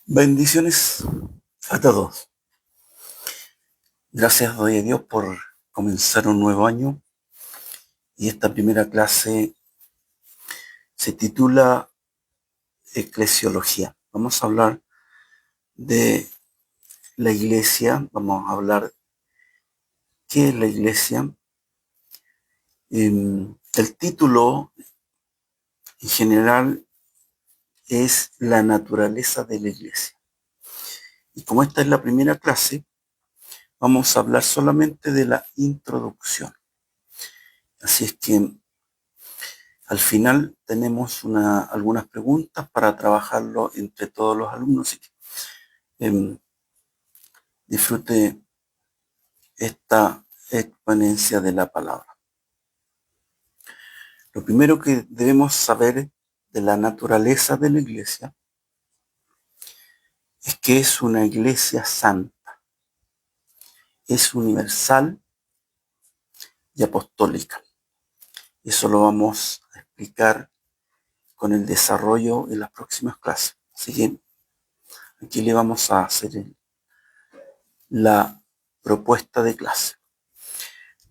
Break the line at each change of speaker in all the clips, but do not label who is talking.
Bendiciones a todos. Gracias doy a Dios por comenzar un nuevo año y esta primera clase se titula Eclesiología. Vamos a hablar de la iglesia, vamos a hablar qué es la iglesia. El título en general es la naturaleza de la iglesia. Y como esta es la primera clase, vamos a hablar solamente de la introducción. Así es que al final tenemos algunas preguntas para trabajarlo entre todos los alumnos. Así que disfrute esta exponencia de la palabra. Lo primero que debemos saber de la naturaleza de la iglesia es que es una iglesia santa, es universal y apostólica. Eso lo vamos a explicar con el desarrollo en las próximas clases. Así que aquí le vamos a hacer la propuesta de clase.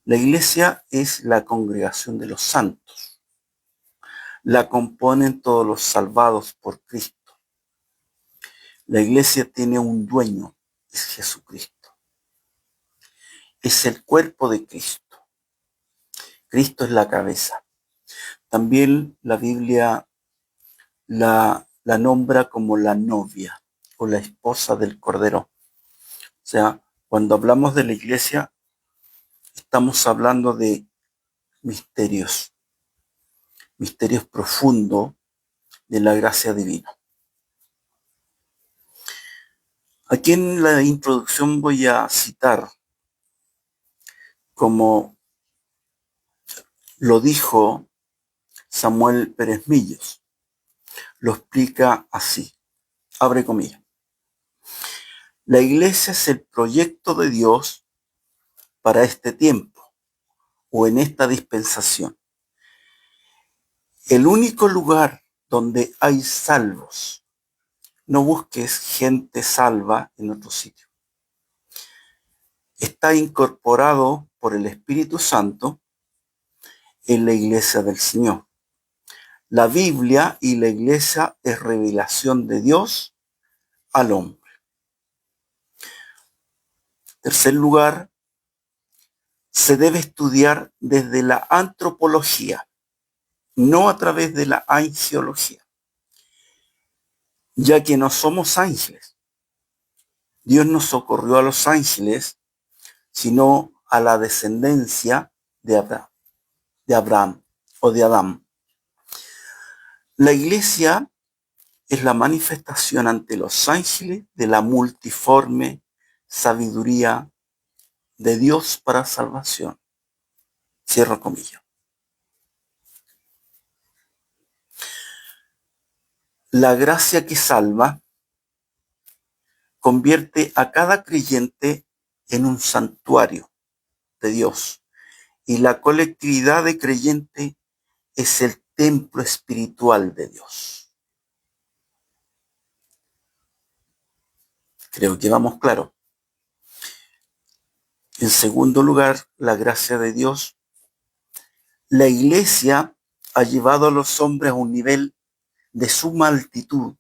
La iglesia es la congregación de los santos. La componen todos los salvados por Cristo. La iglesia tiene un dueño, es Jesucristo. Es el cuerpo de Cristo. Cristo es la cabeza. También la Biblia la nombra como la novia o la esposa del Cordero. O sea, cuando hablamos de la iglesia, estamos hablando de misterios profundos de la gracia divina. Aquí en la introducción voy a citar como lo dijo Samuel Pérez Millos. Lo explica así, abre comillas. La iglesia es el proyecto de Dios para este tiempo o en esta dispensación. El único lugar donde hay salvos. No busques gente salva en otro sitio. Está incorporado por el Espíritu Santo en la iglesia del Señor. La Biblia y la iglesia es revelación de Dios al hombre. Tercer lugar, se debe estudiar desde la antropología, no a través de la angiología, ya que no somos ángeles. Dios no socorrió a los ángeles, sino a la descendencia de Abraham o de Adán. La iglesia es la manifestación ante los ángeles de la multiforme sabiduría de Dios para salvación. Cierro comillas. La gracia que salva convierte a cada creyente en un santuario de Dios y la colectividad de creyentes es el templo espiritual de Dios. Creo que vamos claro. En segundo lugar, la gracia de Dios. La iglesia ha llevado a los hombres a un nivel de suma altitud,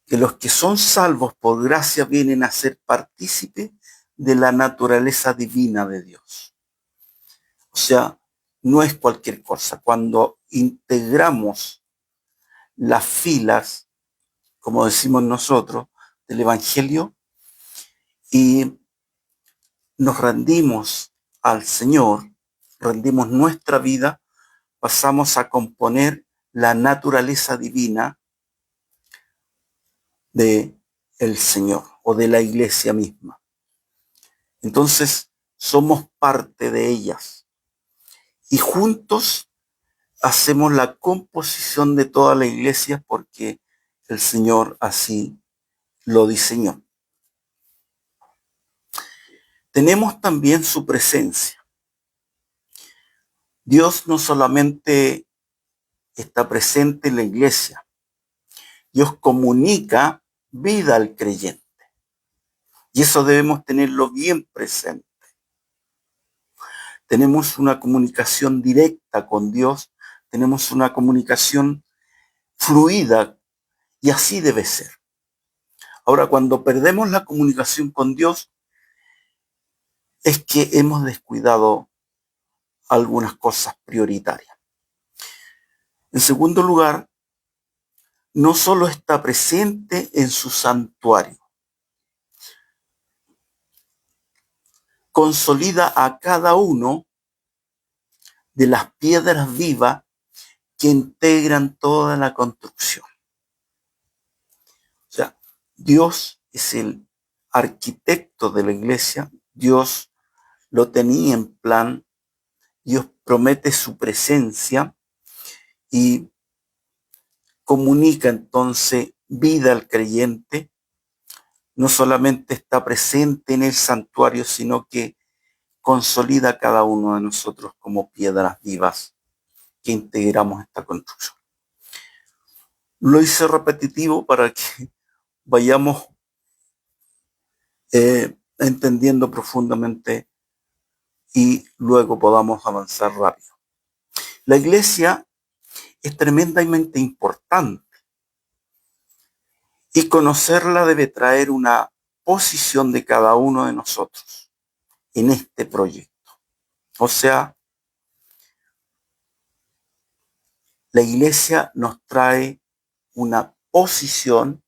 que los que son salvos por gracia vienen a ser partícipes de la naturaleza divina de Dios. O sea, no es cualquier cosa. Cuando integramos las filas, como decimos nosotros, del Evangelio y nos rendimos al Señor, rendimos nuestra vida, pasamos a componer la naturaleza divina de el Señor o de la iglesia misma. Entonces, somos parte de ellas y juntos hacemos la composición de toda la iglesia porque el Señor así lo diseñó. Tenemos también su presencia. Dios no solamente está presente en la iglesia, Dios comunica vida al creyente. Y eso debemos tenerlo bien presente. Tenemos una comunicación directa con Dios, tenemos una comunicación fluida y así debe ser. Ahora, cuando perdemos la comunicación con Dios, es que hemos descuidado algunas cosas prioritarias. En segundo lugar, no solo está presente en su santuario, consolida a cada uno de las piedras vivas que integran toda la construcción. O sea, Dios es el arquitecto de la iglesia, Dios lo tenía en plan, Dios promete su presencia y comunica entonces vida al creyente. No solamente está presente en el santuario, sino que consolida a cada uno de nosotros como piedras vivas que integramos esta construcción. Lo hice repetitivo para que vayamos entendiendo profundamente y luego podamos avanzar rápido. La iglesia es tremendamente importante y conocerla debe traer una posición de cada uno de nosotros en este proyecto. O sea, la iglesia nos trae una posición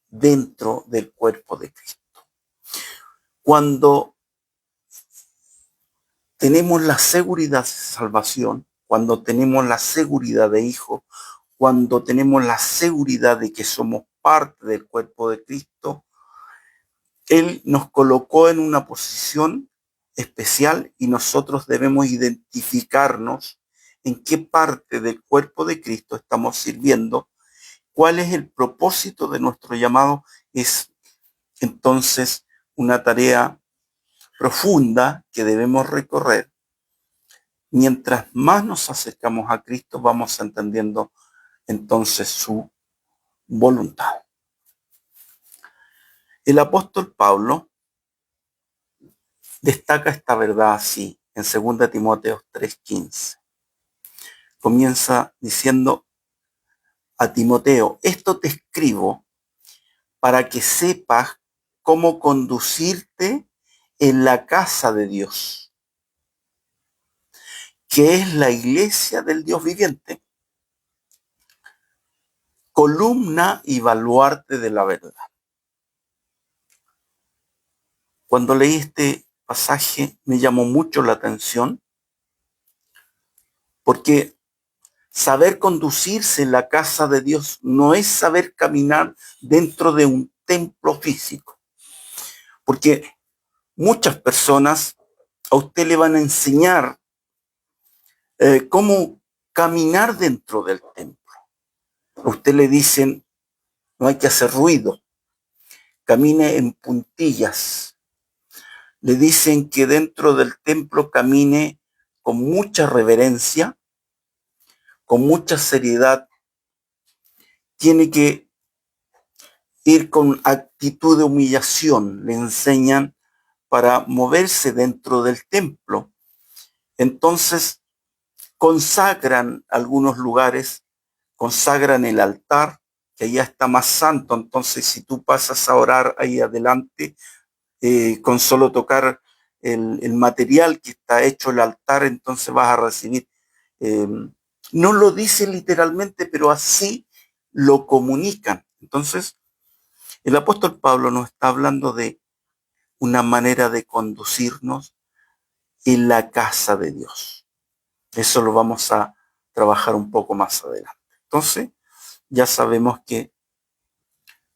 dentro del cuerpo de Cristo. Cuando tenemos la seguridad de salvación, cuando tenemos la seguridad de hijo, cuando tenemos la seguridad de que somos parte del cuerpo de Cristo, Él nos colocó en una posición especial y nosotros debemos identificarnos en qué parte del cuerpo de Cristo estamos sirviendo, cuál es el propósito de nuestro llamado. Es entonces una tarea profunda que debemos recorrer. Mientras más nos acercamos a Cristo, vamos entendiendo entonces su voluntad. El apóstol Pablo destaca esta verdad así en 2 Timoteo 3:15. Comienza diciendo a Timoteo: esto te escribo para que sepas cómo conducirte en la casa de Dios, que es la iglesia del Dios viviente, columna y baluarte de la verdad. Cuando leí este pasaje me llamó mucho la atención, porque saber conducirse en la casa de Dios no es saber caminar dentro de un templo físico, porque muchas personas a usted le van a enseñar cómo caminar dentro del templo. A usted le dicen: no hay que hacer ruido, camine en puntillas. Le dicen que dentro del templo camine con mucha reverencia, con mucha seriedad. Tiene que ir con actitud de humillación. Le enseñan para moverse dentro del templo. Entonces consagran algunos lugares, consagran el altar, que allá está más santo. Entonces, si tú pasas a orar ahí adelante, con solo tocar el material que está hecho el altar, entonces vas a recibir. No lo dice literalmente, pero así lo comunican. Entonces, el apóstol Pablo nos está hablando de una manera de conducirnos en la casa de Dios. Eso lo vamos a trabajar un poco más adelante. Entonces, ya sabemos que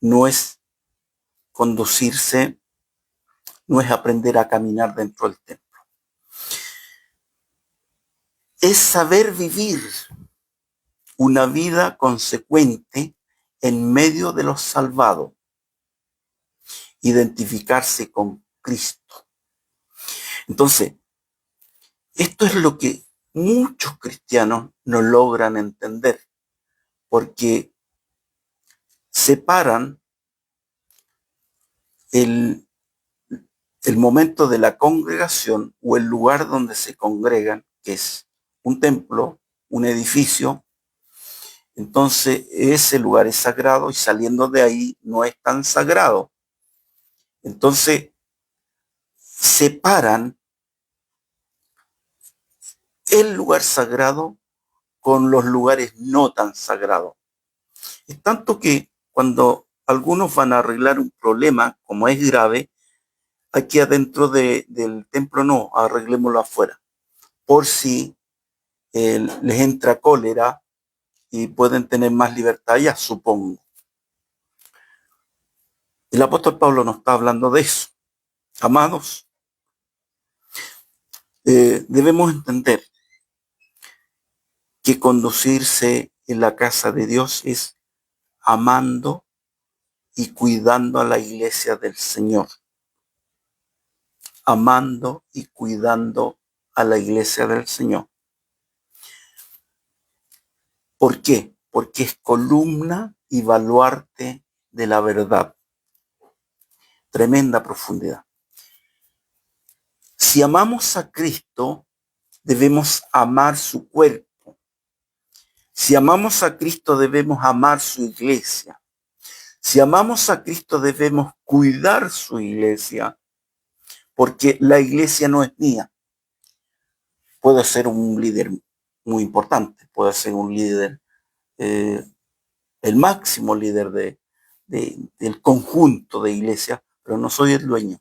no es conducirse, no es aprender a caminar dentro del templo. Es saber vivir una vida consecuente en medio de los salvados, identificarse con Cristo. Entonces, esto es lo que muchos cristianos no logran entender, porque separan el, el momento de la congregación o el lugar donde se congregan, que es un templo, un edificio, entonces ese lugar es sagrado y saliendo de ahí no es tan sagrado. Entonces separan el lugar sagrado con los lugares no tan sagrados. Es tanto que cuando algunos van a arreglar un problema, como es grave, aquí adentro del templo no, arreglémoslo afuera, por si les entra cólera y pueden tener más libertad ya, supongo. El apóstol Pablo nos está hablando de eso. Amados, debemos entender que conducirse en la casa de Dios es amando y cuidando a la iglesia del Señor. Amando y cuidando a la iglesia del Señor. ¿Por qué? Porque es columna y baluarte de la verdad. Tremenda profundidad. Si amamos a Cristo, debemos amar su cuerpo. Si amamos a Cristo, debemos amar su iglesia. Si amamos a Cristo, debemos cuidar su iglesia, porque la iglesia no es mía. Puedo ser un líder muy importante, puedo ser un líder, el máximo líder del conjunto de iglesia, pero no soy el dueño.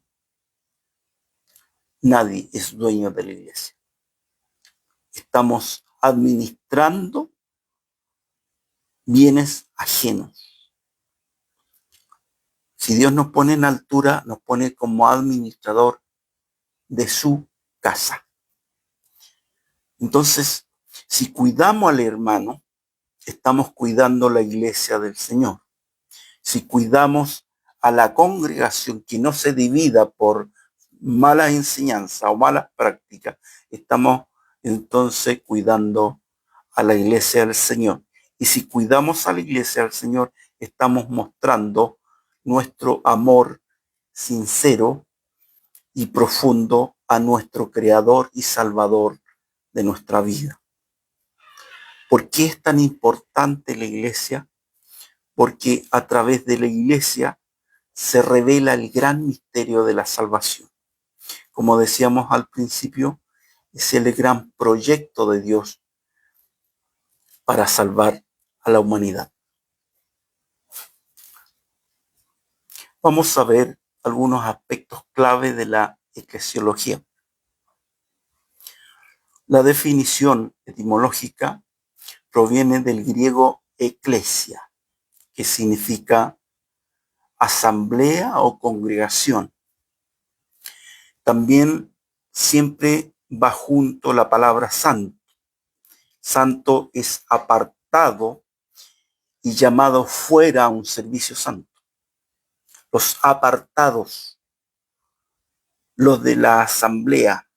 Nadie es dueño de la iglesia. Estamos administrando bienes ajenos. Si Dios nos pone en altura, nos pone como administrador de su casa. Entonces, si cuidamos al hermano, estamos cuidando la iglesia del Señor. Si cuidamos a la congregación, que no se divida por malas enseñanzas o malas prácticas, estamos entonces cuidando a la iglesia del Señor. Y si cuidamos a la iglesia del Señor, estamos mostrando nuestro amor sincero y profundo a nuestro Creador y Salvador de nuestra vida. ¿Por qué es tan importante la iglesia? Porque a través de la iglesia se revela el gran misterio de la salvación. Como decíamos al principio, es el gran proyecto de Dios para salvar a la humanidad. Vamos a ver algunos aspectos clave de la eclesiología. La definición etimológica proviene del griego eclesia, que significa asamblea o congregación. También siempre va junto la palabra santo. Santo es apartado y llamado fuera a un servicio santo. Los apartados, los de la asamblea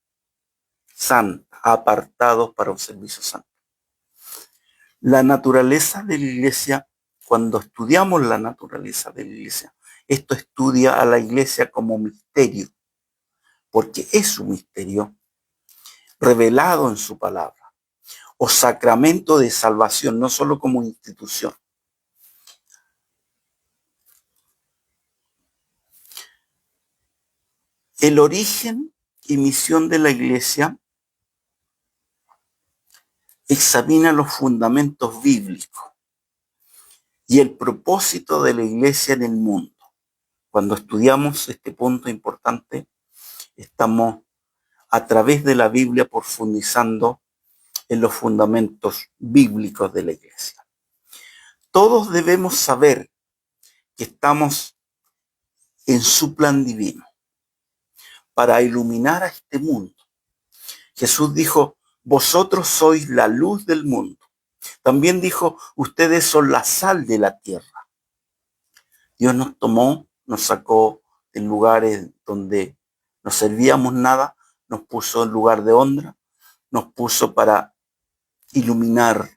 santa, apartados para un servicio santo. La naturaleza de la iglesia, cuando estudiamos la naturaleza de la iglesia, esto estudia a la iglesia como misterio, porque es un misterio revelado en su palabra, o sacramento de salvación, no solo como institución. El origen y misión de la iglesia examina los fundamentos bíblicos y el propósito de la iglesia en el mundo. Cuando estudiamos este punto importante, estamos a través de la Biblia profundizando en los fundamentos bíblicos de la iglesia. Todos debemos saber que estamos en su plan divino para iluminar a este mundo. Jesús dijo, vosotros sois la luz del mundo. También dijo, ustedes son la sal de la tierra. Dios nos tomó, nos sacó de lugares donde no servíamos nada, nos puso en lugar de honra, nos puso para iluminar